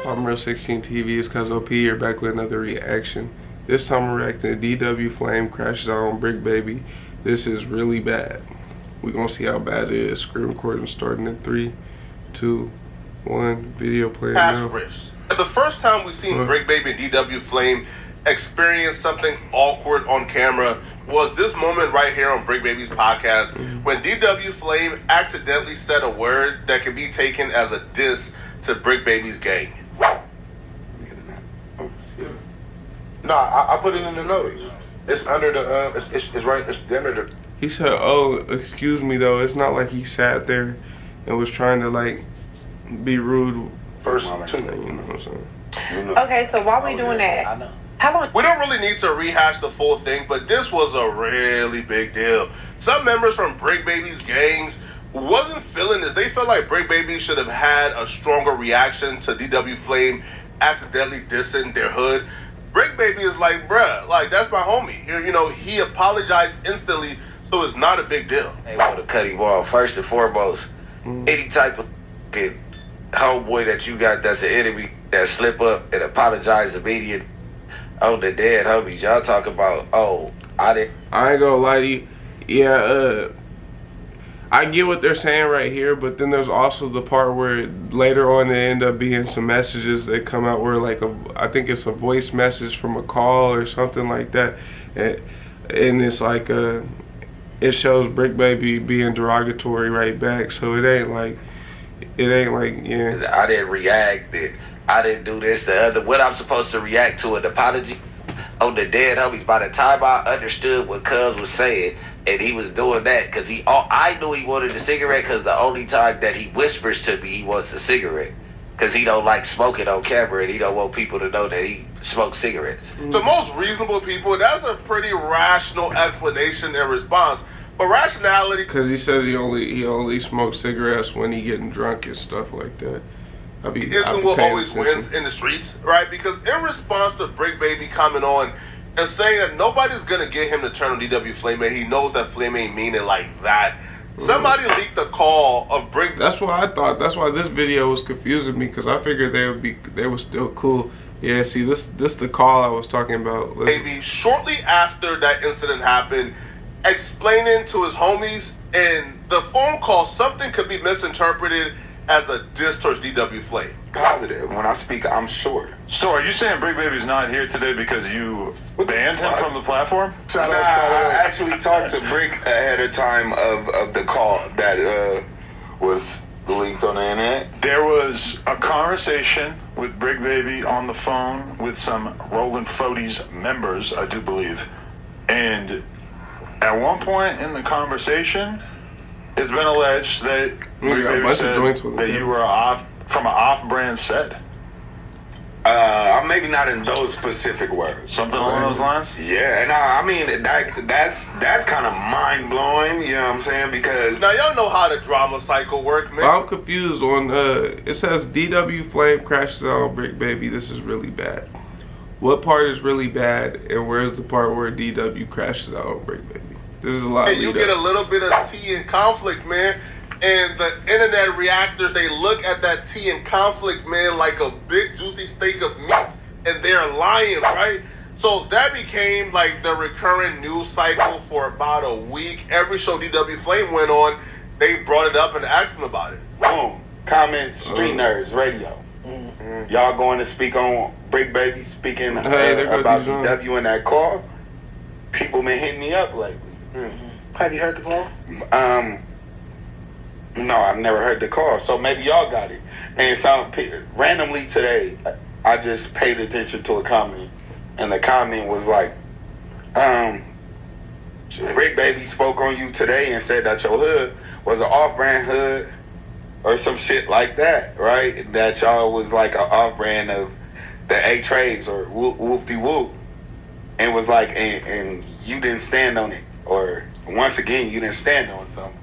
I'm Real 16 TV. It's cuz OP here back with another reaction. This time I'm reacting to DW Flame crashes out on Brick Baby. This is really bad. We're gonna see how bad it is. Screen recording starting in 3, 2, 1. Video playing now. Riffs. The first time we seen Brick Baby and DW Flame experience something awkward on camera was this moment right here on Brick Baby's podcast when DW Flame accidentally said a word that can be taken as a diss to Brick Baby's gang. No, I put it in the notes. It's under the it's right. It's under the. He said, "Oh, excuse me," though. It's not like he sat there and was trying to like be rude. First two. You know what I'm saying? Okay, so why are we doing that? I know. How long? We don't really need to rehash the full thing, but this was a really big deal. Some members from Brick Baby's gangs wasn't feeling this. They felt like Brick Baby should have had a stronger reaction to DW Flame accidentally dissing their hood. Brick Baby is like, bruh, like, that's my homie. You know, he apologized instantly, so it's not a big deal. They want to cut him off. First and foremost, any type of homeboy that you got that's an enemy that slip up and apologize immediately on the dead homies. Y'all talk about, oh, I ain't gonna lie to you. Yeah, I get what they're saying right here, but then there's also the part where later on there end up being some messages that come out where like I think it's a voice message from a call or something like that, and it's like it shows Brick Baby being derogatory right back. So it ain't like yeah. I didn't react. I didn't do this. The other. What I'm supposed to react to an apology on the dead homies. By the time I understood what Cuz was saying, and he was doing that because I knew he wanted a cigarette because the only time that he whispers to me he wants a cigarette because he don't like smoking on camera and he don't want people to know that he smokes cigarettes. To most reasonable people, that's a pretty rational explanation and response. But rationality, because he says he only smokes cigarettes when he getting drunk and stuff like that. Isn't what always wins in the streets, right? Because in response to Brick Baby coming on and saying that nobody's gonna get him to turn on DW Flame, and he knows that Flame ain't mean it like that. Somebody leaked the call of Brick. That's what I thought. That's why this video was confusing me, because I figured they were still cool. Yeah, see, this the call I was talking about. Baby, shortly after that incident happened, explaining to his homies in the phone call something could be misinterpreted as a diss towards DW Flame. Positive. When I speak, I'm short. So are you saying Brick Baby's not here today because you banned him from the platform? Nah, I actually talked to Brick ahead of time of the call that was leaked on the internet. There was a conversation with Brick Baby on the phone with some Roland Fody's members, I do believe. And at one point in the conversation, it's been alleged that Brick Baby said that you were from an off-brand set. Maybe not in those specific words. Something along those lines? Yeah, and I mean that's kind of mind blowing. You know what I'm saying? Because now y'all know how the drama cycle works, man. I'm confused on. It says DW Flame crashes out on Brick Baby. This is really bad. What part is really bad, and where's the part where DW crashes out on Brick Baby? This is a lot. And you get a little bit of tea and conflict, man. And the internet reactors, they look at that tea and conflict, man, like a big juicy steak of meat, and they're lying, right? So that became like the recurring news cycle for about a week. Every show DW Flame went on, they brought it up and asked him about it. Boom. Comments, Street Nerds Radio. Y'all going to speak on Brick Baby speaking about DW in that call? People been hitting me up lately. Have you heard the call? No, I've never heard the call, so maybe y'all got it. And randomly today, I just paid attention to a comment, and the comment was like, Brick Baby spoke on you today and said that your hood was an off-brand hood or some shit like that, right? That y'all was like an off-brand of the A-Trays or whoop-de-whoop, and was like, and you didn't stand on it, or once again, you didn't stand on something,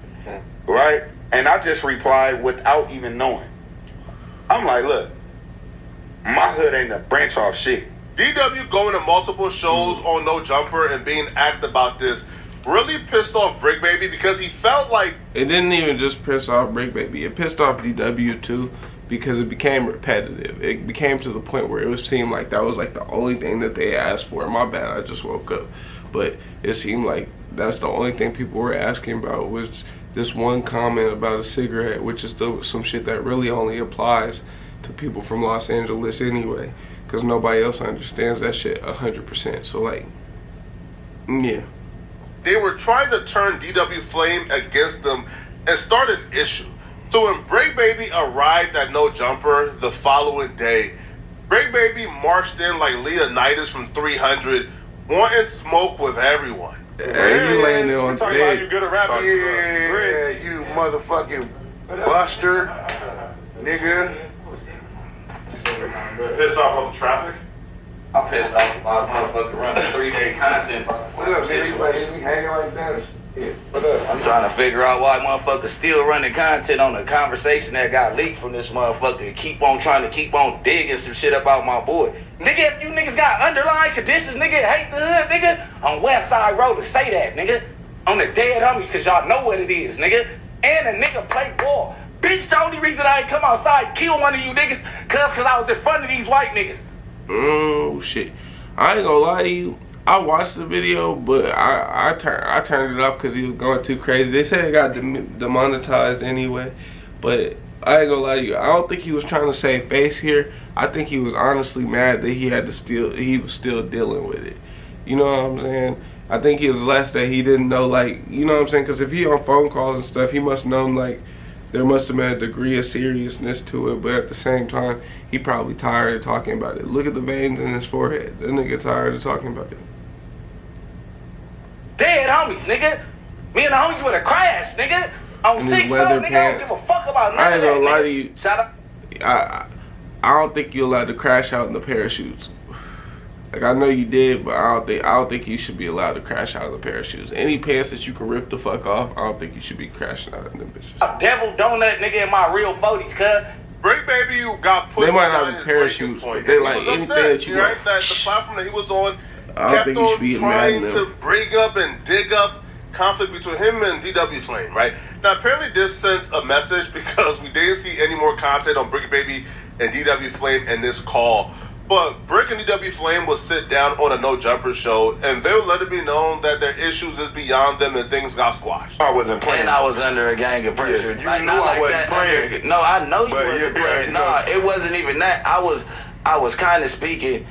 right? And I just replied without even knowing. I'm like, look, my hood ain't a branch off shit. DW going to multiple shows on No Jumper and being asked about this really pissed off Brick Baby because he felt like... It didn't even just piss off Brick Baby. It pissed off DW too, because it became repetitive. It became to the point where it seemed like that was like the only thing that they asked for. My bad, I just woke up. But it seemed like that's the only thing people were asking about was this one comment about a cigarette, which is some shit that really only applies to people from Los Angeles anyway, because nobody else understands that shit 100%. So like, yeah. They were trying to turn DW Flame against them and start an issue. So when Break Baby arrived at No Jumper the following day, Break Baby marched in like Leonidas from 300, wanting smoke with everyone. Hey, you laying there on talking about you good at rapping. Yeah, you motherfucking buster, nigga. Pissed off on the traffic? I'm pissed off about motherfucker running 3-day content. What up, man? You hanging like that? What up? I'm trying to figure out why motherfuckers still running content on a conversation that got leaked from this motherfucker and keep on trying to keep on digging some shit about my boy. Nigga, if you niggas got underlying conditions, nigga, hate the hood, nigga, on West Side Road to say that, nigga. On the dead homies, cause y'all know what it is, nigga. And a nigga play ball. Bitch, the only reason I ain't come outside and kill one of you niggas, cause I was in front of these white niggas. Oh shit! I ain't gonna lie to you. I watched the video, but I turned it off because he was going too crazy. They said it got demonetized anyway, but I ain't gonna lie to you. I don't think he was trying to save face here. I think he was honestly mad that he was still dealing with it. You know what I'm saying? I think he was less that he didn't know, like, you know what I'm saying? Because if he on phone calls and stuff, he must know, like, there must have been a degree of seriousness to it, but at the same time, he probably tired of talking about it. Look at the veins in his forehead. That nigga tired of talking about it. Dead homies, nigga. Me and the homies would have crashed, nigga. On 6 nigga, I don't give a fuck about none I ain't of that, gonna lie nigga. to you. Shout out. I don't think you're allowed to crash out in the parachutes. Like, I know you did, but I don't think you should be allowed to crash out in the parachutes. Any pants that you can rip the fuck off, I don't think you should be crashing out in them bitches. Devil donut, nigga, in my real 40s, cuz. Break Baby got put They might behind not be his parachutes, breaking point. but they And like he was anything upset, that you right? want. That the platform that he was on I don't kept think you should on be mad trying at to them. bring up and dig up conflict between him and DW Flame, right? Now, apparently this sent a message because we didn't see any more content on Brick Baby and DW Flame in this call. But Brick and DW Flame will sit down on a No Jumper show, and they'll let it be known that their issues is beyond them and things got squashed. I wasn't playing. And I was under a gang of pressure. Yeah, you knew I wasn't playing. No, I know you But wasn't yeah, playing. yeah, No, it wasn't even that. I was kind of speaking,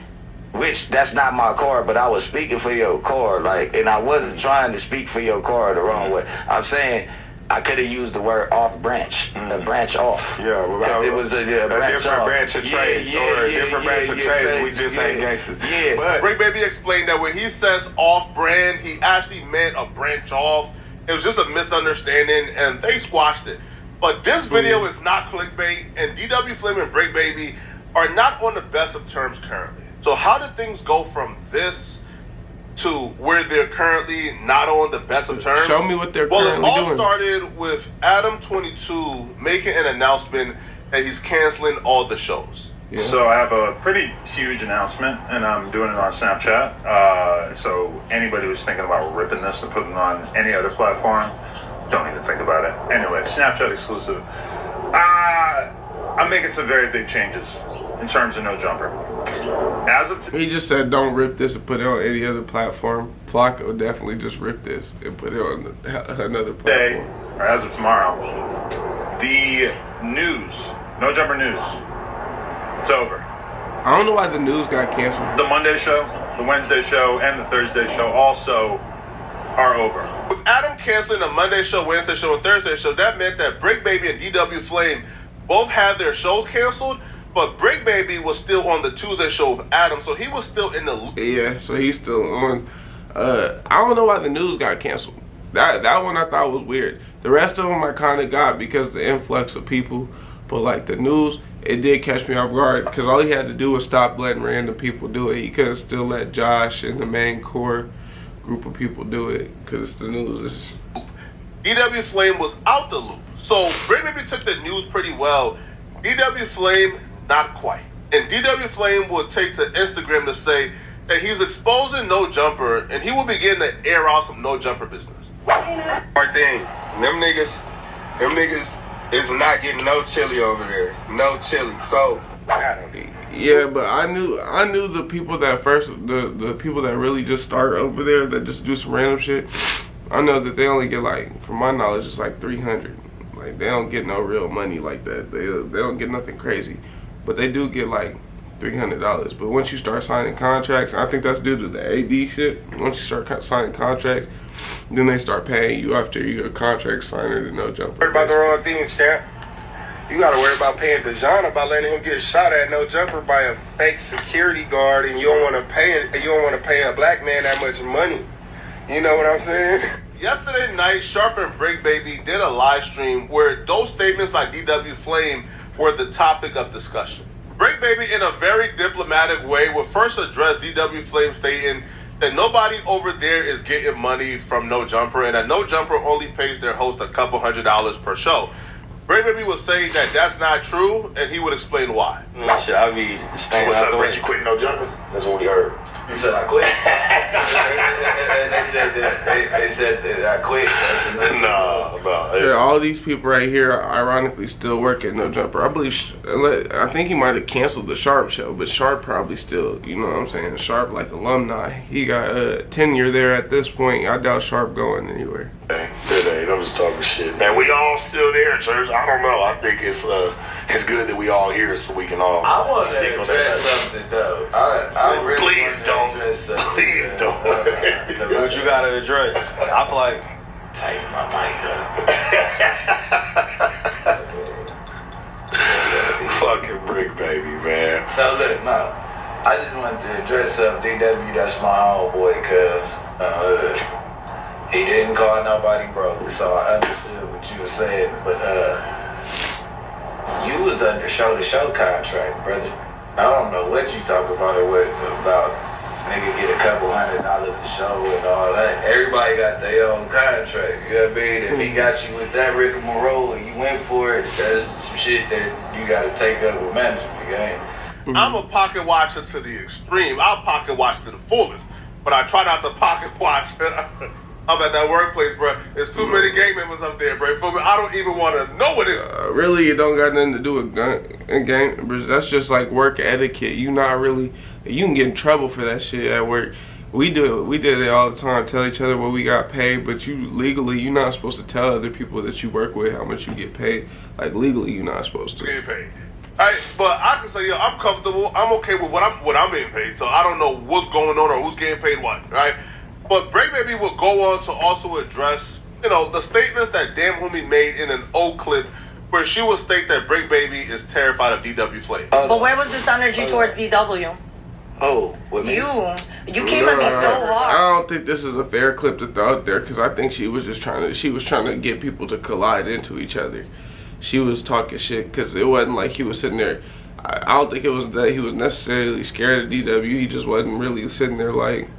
which that's not my card, but I was speaking for your card, like, and I wasn't trying to speak for your card the wrong way. I'm saying I could have used the word off branch, a branch off. Yeah, well, it was a branch different off. branch of trades, or a different branch of trades. We just ain't gangsters. Yeah, but Brick Baby explained that when he says off-brand, he actually meant a branch off. It was just a misunderstanding, and they squashed it. But this video is not clickbait, and DW Flame and Break Baby are not on the best of terms currently. So how did things go from this to where they're currently not on the best of terms? Show me what they're Well, currently it all doing. started with Adam22 making an announcement that he's canceling all the shows. Yeah. So I have a pretty huge announcement, and I'm doing it on Snapchat. So anybody who's thinking about ripping this and putting it on any other platform, don't even think about it. Anyway, Snapchat exclusive. I'm making some very big changes in terms of No Jumper. As of He just said don't rip this and put it on any other platform. Flocko would definitely just rip this and put it on another today, platform. or as of tomorrow, the news, No Jumper news, it's over. I don't know why the news got canceled. The Monday show, the Wednesday show, and the Thursday show also are over. With Adam canceling the Monday show, Wednesday show, and Thursday show, that meant that Break Baby and DW Flame both had their shows canceled, but Break Baby was still on the Tuesday show with Adam, so he was still in the loop. Yeah, so he's still on. I don't know why the news got canceled. That one I thought was weird. The rest of them I kind of got because of the influx of people, but like the news, it did catch me off guard because all he had to do was stop letting random people do it. He could have still let Josh and the main core group of people do it because it's the news. DW Flame was out the loop. So Break Baby took the news pretty well. DW Flame, not quite. And DW Flame will take to Instagram to say that he's exposing No Jumper and he will begin to air out some No Jumper business. Smart thing. Them niggas It's not getting no chili over there. No chili. So, yeah, but I knew the people that the people that really just start over there that just do some random shit. I know that they only get like, from my knowledge, it's like 300. Like they don't get no real money like that. They don't get nothing crazy, but they do get like $300. But once you start signing contracts, I think that's due to the AD shit. Once you start signing contracts, then they start paying you after you're a contract signer to no jumper. worry about the wrong thing, champ. You gotta worry about paying DeJohn about letting him get shot at no jumper by a fake security guard, and you don't want to pay a black man that much money. You know what I'm saying? Yesterday night, Sharp and Break Baby did a live stream where those statements by DW Flame were the topic of discussion. Break Baby, in a very diplomatic way, would first address DW Flame stating that nobody over there is getting money from No Jumper, and that No Jumper only pays their host a couple $100s per show. Break Baby would say that that's not true, and he would explain why. Shit, I be staying out the way. You quit No Jumper? That's what we heard. You said I quit. they said that I quit. No. Yeah, all these people right here are ironically still work at No Jumper. I think he might have canceled the Sharp show, but Sharp probably still, you know what I'm saying? Sharp like alumni. He got tenure there at this point. I doubt Sharp going anywhere. I'm just talking shit. Man, we all still there, church. I don't know. I think it's good that we all here so we can all I want to speak on address that. something though. I really Please want to don't. address something. Please don't. What you gotta address? I feel like Take my mic up. Fucking Brick Baby, man. So look, no, I just wanted to address something. DW, that's my homeboy, cuz he didn't call nobody broke, so I understood what you were saying. But you was under show-to-show contract, brother. I don't know what you talk about nigga get a couple $100 a show and all that. Everybody got their own contract. You know what I mean? If he got you with that rigmarole and you went for it, that's some shit that you got to take up with management, gang. I'm a pocket watcher to the extreme. I'll pocket watch to the fullest, but I try not to pocket watch. I'm at that workplace, bro. There's too many gang members up there, bro. For me, I don't even want to know what it is. Really, it don't got nothing to do with gang members. That's just like work etiquette. You can get in trouble for that shit at work. We did it all the time. Tell each other what we got paid, but you're not supposed to tell other people that you work with how much you get paid. Like legally, you're not supposed to. Getting paid. Right, but I can say, I'm comfortable. I'm okay with what I'm being paid. So I don't know what's going on or who's getting paid what, right? But Break Baby will go on to also address, the statements that Damn Homie made in an old clip where she will state that Break Baby is terrified of DW Flame. But where was this energy towards DW? Oh, with me? You came at me so hard. I don't think this is a fair clip to throw out there because I think she was trying to get people to collide into each other. She was talking shit because it wasn't like he was sitting there. I don't think it was that he was necessarily scared of DW. He just wasn't really sitting there like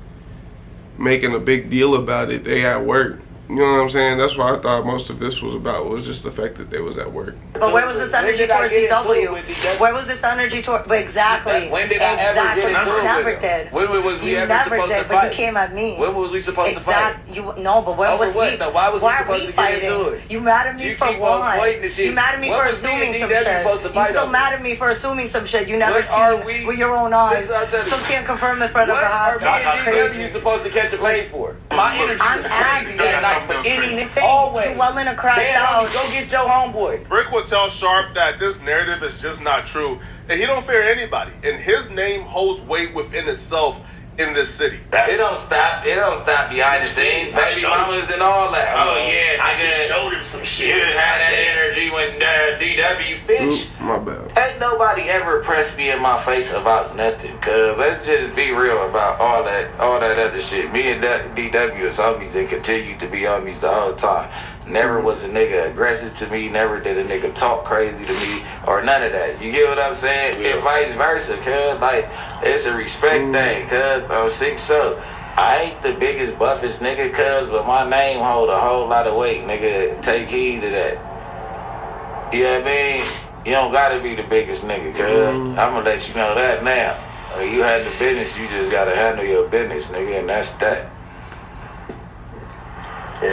making a big deal about it. They at work. You know what I'm saying? That's what I thought most of this was about, was just the fact that they was at work. But where was this energy towards DW? Where was this energy towards... But exactly. When did I ever get into You it never with him? did. When was we You ever never supposed did, to but fight? you came at me. When was we supposed to fight? No, but where was what? we? No, why was we supposed to get fighting? into it? You mad at me You for keep on what? fighting the shit. You mad at me When for was me and assuming some DW shit. supposed to You fight still over? mad at me for assuming some shit. You never What are seen we- it with your own eyes. Listen, I'll tell you. Still can't confirm in front of What a are hot me and DW supposed to catch a plane for? My energy I'm was crazy that night for any always. You well in a crash Damn, out. homie, go get your homeboy. Brick will tell Sharp that this narrative is just not true, and he don't fear anybody, and his name holds weight within itself in this city. It don't stop behind the scenes. Baby mamas and all that. Oh yeah, I just showed him some shit. You didn't have that energy when DW, bitch. Oop, my bad. Ain't nobody ever pressed me in my face about nothing, cuz let's just be real about all that other shit. Me and DW is homies and continue to be homies the whole time. Never was a nigga aggressive to me, never did a nigga talk crazy to me, or none of that. You get what I'm saying? Yeah. And vice versa, cuz like it's a respect thing, cuz I'm 6'0". I ain't the biggest, buffest nigga, cuz, but my name hold a whole lot of weight, nigga. Take heed to that. You know what I mean? You don't gotta be the biggest nigga, cuz. I'ma let you know that now. You had the business, you just gotta handle your business, nigga, and that's that.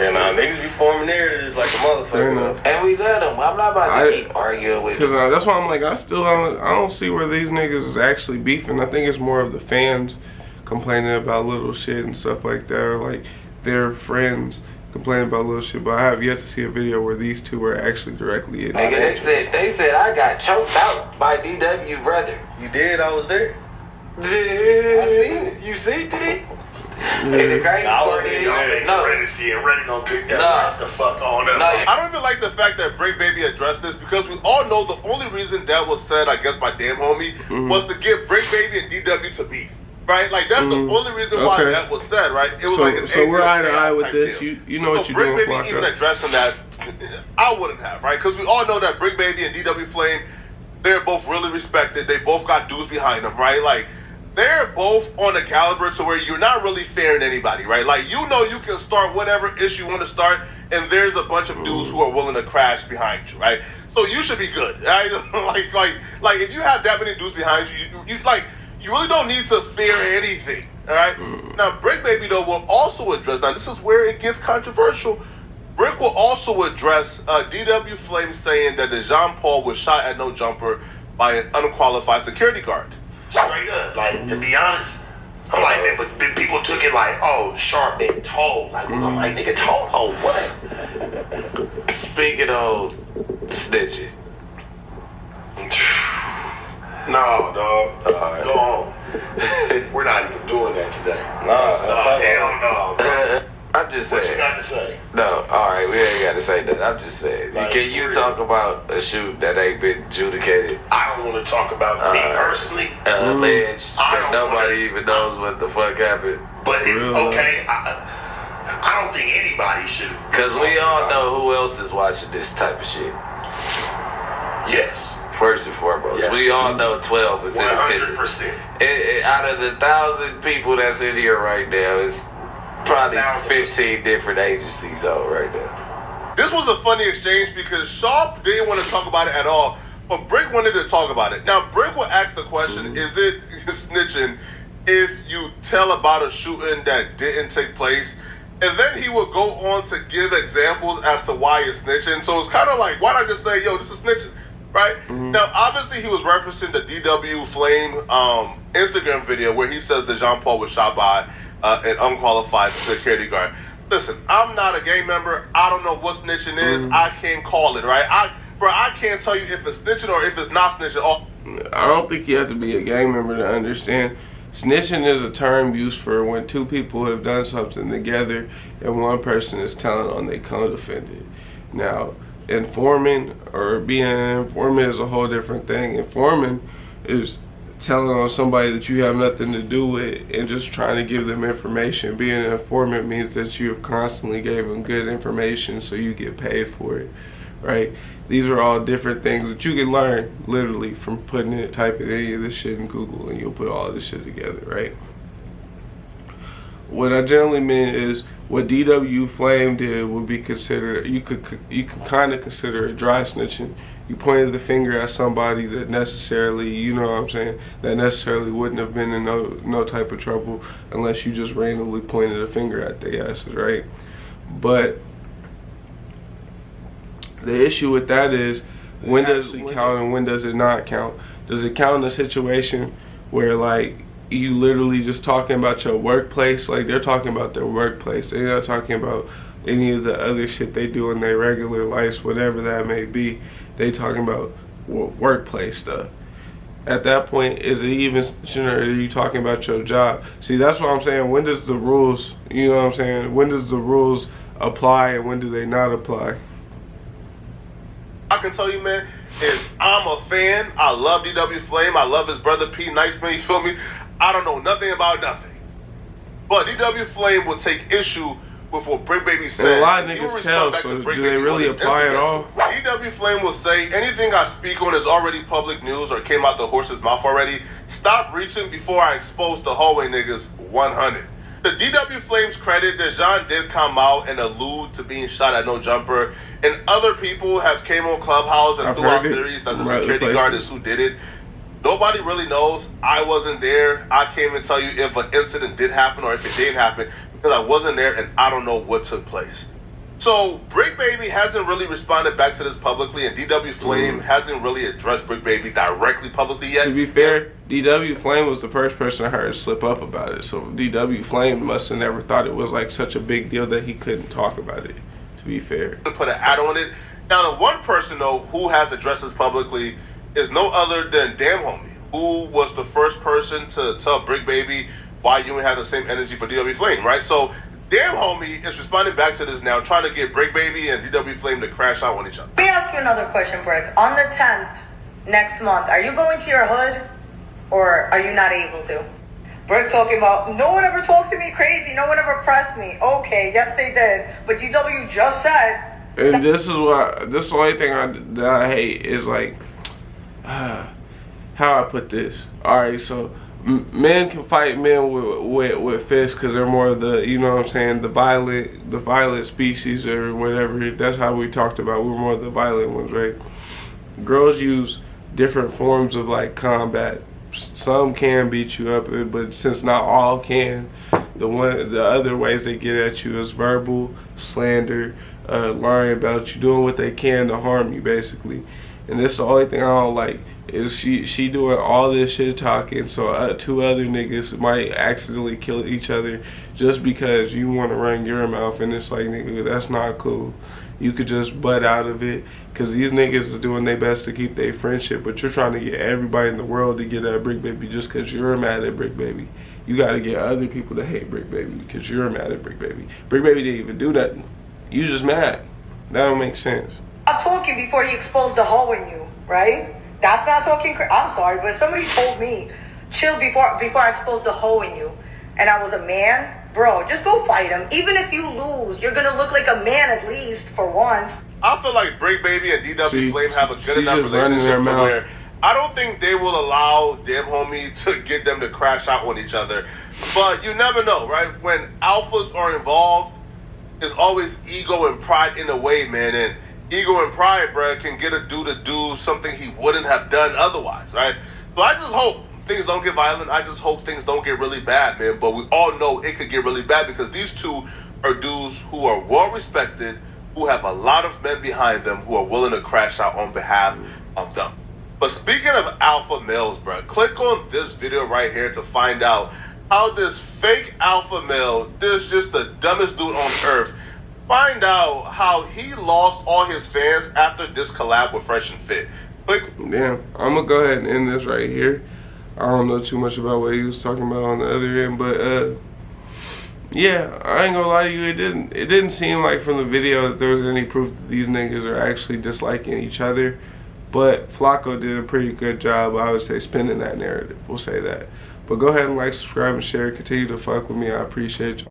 Yeah, nah, niggas be forming narratives like a motherfucker. And we let them. I'm not about to keep arguing with because that's why I'm like, I don't see where these niggas is actually beefing. I think it's more of the fans complaining about little shit and stuff like that, or like their friends complaining about little shit. But I have yet to see a video where these two are actually directly in. Nigga, they said I got choked out by DW brother. You did? I was there. I seen it. You seen it? And the crazy part is, ready to see it. Ready gonna pick that right the fuck on up. I don't even like the fact that Break Baby addressed this, because we all know the only reason that was said, I guess, by Damn Homie was to get Break Baby and DW to beef. Right? Like, that's the only reason why that was said, right? It was like an so we're eye to eye with this. You know what you're doing, Break Baby even addressing that, I wouldn't have, right? Because we all know that Break Baby and DW Flame, they're both really respected. They both got dudes behind them, right? Like, they're both on a caliber to where you're not really fearing anybody, right? Like, you know you can start whatever issue you want to start, and there's a bunch of dudes who are willing to crash behind you, right? So you should be good, right? like if you have that many dudes behind you, you really don't need to fear anything, all right? Now, Brick Baby, though, will also address, now this is where it gets controversial, Brick will also address DW Flame saying that the Jean Paul was shot at No Jumper by an unqualified security guard. Straight up, like, to be honest, I'm like, man, but then people took it like, oh, Sharp been told. Like, I'm like, nigga, told on what? Speaking of snitching. No, dog. Go on. We're not even doing that today. No, hell no, bro. I'm just saying. What you got to say? No, alright, we ain't got to say that. I'm just saying. Like, can you talk about a shoot that ain't been adjudicated? I don't want to talk about me personally. Alleged that nobody even knows what the fuck happened. But, okay, I don't think anybody should. Because we all know who else is watching this type of shit. Yes. First and foremost. Yes. We all know 12 is in attendance. 100%. Out of the 1,000 people that's in here right now, it's probably 15 different agencies on right now. This was a funny exchange because Sharp didn't want to talk about it at all, but Brick wanted to talk about it. Now, Brick will ask the question, is it snitching if you tell about a shooting that didn't take place? And then he would go on to give examples as to why it's snitching. So it's kind of like, why not just say, yo, this is snitching, right? Now, obviously, he was referencing the DW Flame Instagram video where he says that Jean Paul was shot by an unqualified security guard. Listen, I'm not a gang member. I don't know what snitching is. I can't call it, right? I can't tell you if it's snitching or if it's not snitching. I don't think you have to be a gang member to understand. Snitching is a term used for when two people have done something together and one person is telling on their co-defendant. Now, informing or being an informant is a whole different thing. Informing is telling on somebody that you have nothing to do with and just trying to give them information. Being an informant means that you have constantly gave them good information so you get paid for it, right? These are all different things that you can learn literally from typing any of this shit in Google, and you'll put all this shit together, right? What I generally mean is what DW Flame did would be considered, you could kind of consider it dry snitching. You pointed the finger at somebody that necessarily, you know what I'm saying, that necessarily wouldn't have been in no type of trouble unless you just randomly pointed a finger at their asses, right? But the issue with that is, when does it count and when does it not count? Does it count in a situation where, like, you literally just talking about your workplace? Like, they're talking about their workplace. They're not talking about any of the other shit they do in their regular lives, whatever that may be. They talking about workplace stuff. At that point, is it even, or are you talking about your job? See, that's what I'm saying. When does the rules, you know what I'm saying? When does the rules apply and when do they not apply? I can tell you, man, is I'm a fan. I love DW Flame. I love his brother P. Nice, man. You feel me? I don't know nothing about nothing. But DW Flame will take issue with what Brick Baby said. And a lot of niggas tell, so do they really apply at all? DW Flame will say, anything I speak on is already public news or came out the horse's mouth already. Stop reaching before I expose the hallway niggas 100. The DW Flame's credit, Dejan did come out and allude to being shot at No Jumper, and other people have came on Clubhouse and threw out theories that the security guard is who did it. Nobody really knows. I wasn't there. I can't even tell you if an incident did happen or if it didn't happen because I wasn't there and I don't know what took place. So Brick Baby hasn't really responded back to this publicly, and DW Flame hasn't really addressed Brick Baby directly publicly yet. To be fair, DW Flame was the first person I heard slip up about it. So DW Flame must have never thought it was like such a big deal that he couldn't talk about it. To be fair, Put an ad on it. Now, the one person though who has addressed this publicly is no other than Damn Homie, who was the first person to tell Brick Baby why you ain't have the same energy for DW Flame, right? So Damn Homie is responding back to this now, trying to get Brick Baby and DW Flame to crash out on each other. Let me ask you another question, Brick. On the 10th, next month, are you going to your hood or are you not able to? Brick talking about, no one ever talked to me crazy, no one ever pressed me. Okay, yes they did. But DW just said. and this is the only thing that I hate is like, how I put this. All right, so men can fight men with fists because they're more of the, you know what I'm saying, the violent species or whatever. That's how we talked about. We're more the violent ones, right? Girls use different forms of like combat. Some can beat you up, but since not all can, the other ways they get at you is verbal, slander, lying about you, doing what they can to harm you, basically. And this is the only thing I don't like is she doing all this shit talking, so two other niggas might accidentally kill each other just because you want to run your mouth, and it's like, nigga, that's not cool. You could just butt out of it, because these niggas is doing their best to keep their friendship, but you're trying to get everybody in the world to get at Brick Baby just because you're mad at Brick Baby. You got to get other people to hate Brick Baby because you're mad at Brick Baby. Brick Baby didn't even do nothing. You just mad. That don't make sense. I'm talking before he exposed the hole in you, right? That's not talking. I'm sorry, but somebody told me, chill before I exposed the hole in you, and I was a man. Bro, just go fight him. Even if you lose, you're gonna look like a man at least for once. I feel like Brick Baby and DW Flame have a good enough relationship to where I don't think they will allow Damn Homie to get them to crash out on each other. But you never know, right? When alphas are involved, there's always ego and pride in a way, man. And ego and pride, bro, can get a dude to do something he wouldn't have done otherwise, right? So I just hope things don't get violent. I just hope things don't get really bad, man. But we all know it could get really bad because these two are dudes who are well respected, who have a lot of men behind them who are willing to crash out on behalf of them. But speaking of alpha males, bro, click on this video right here to find out how this fake alpha male, this just the dumbest dude on earth, find out how he lost all his fans after this collab with Fresh and Fit. Click. Damn, I'm gonna go ahead and end this right here. I don't know too much about what he was talking about on the other end, but yeah, I ain't gonna lie to you, it didn't seem like from the video that there was any proof that these niggas are actually disliking each other. But Flacco did a pretty good job, I would say, spinning that narrative. We'll say that. But go ahead and like, subscribe, and share. Continue to fuck with me. I appreciate you.